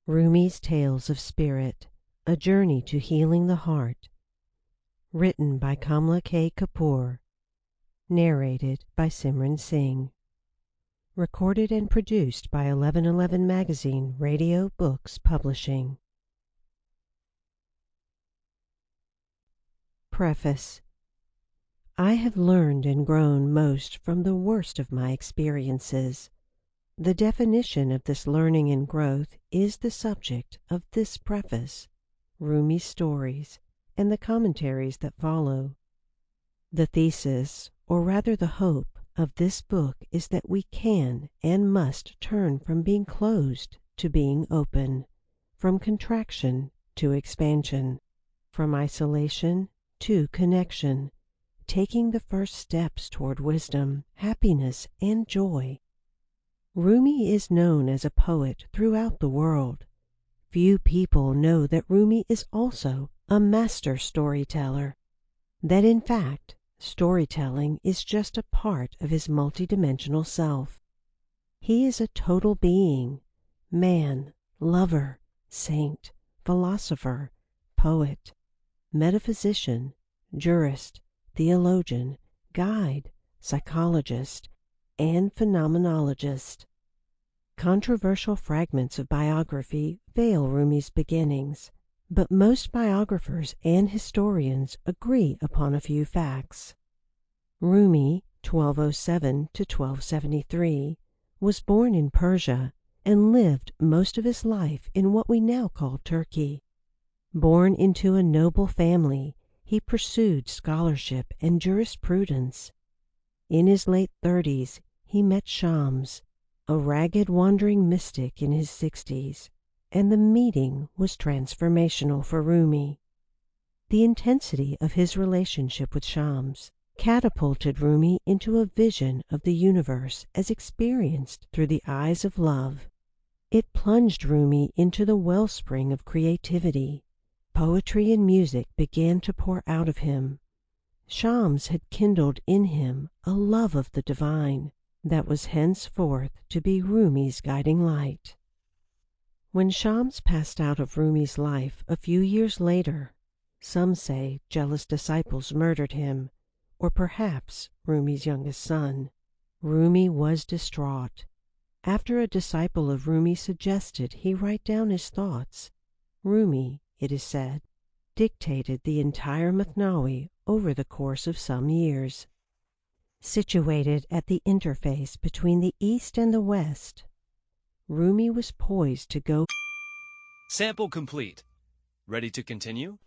Rumi's Tales of Spirit, A Journey to Healing the Heart. Written by Kamla K. Kapur. Narrated by Simran Singh. Recorded and produced by 1111 Magazine, Radio, Books, Publishing. Preface. I have learned and grown most from the worst of my experiences. The definition of this learning and growth is the subject of this preface, Rumi's stories, and the commentaries that follow. The thesis, or rather the hope, of this book is that we can and must turn from being closed to being open, from contraction to expansion, from isolation to connection, taking the first steps toward wisdom, happiness, and joy. Rumi is known as a poet throughout the world. Few people know that Rumi is also a master storyteller, that in fact, storytelling is just a part of his multidimensional self. He is a total being, man, lover, saint, philosopher, poet, metaphysician, jurist, theologian, guide, psychologist, and phenomenologist. Controversial fragments of biography veil Rumi's beginnings, but most biographers and historians agree upon a few facts. Rumi, 1207 to 1273, was born in Persia and lived most of his life in what we now call Turkey. Born into a noble family, he pursued scholarship and jurisprudence. In his late 30s, he met Shams, a ragged wandering mystic in his 60s, and the meeting was transformational for Rumi. The intensity of his relationship with Shams catapulted Rumi into a vision of the universe as experienced through the eyes of love. It plunged Rumi into the wellspring of creativity. Poetry and music began to pour out of him. Shams had kindled in him a love of the divine that was henceforth to be Rumi's guiding light. When Shams passed out of Rumi's life a few years later, some say jealous disciples murdered him, or perhaps Rumi's youngest son. Rumi was distraught. After a disciple of Rumi suggested he write down his thoughts, Rumi, it is said, dictated the entire Mathnawi over the course of some years. Situated at the interface between the East and the West, Rumi was poised to go. Sample complete. Ready to continue?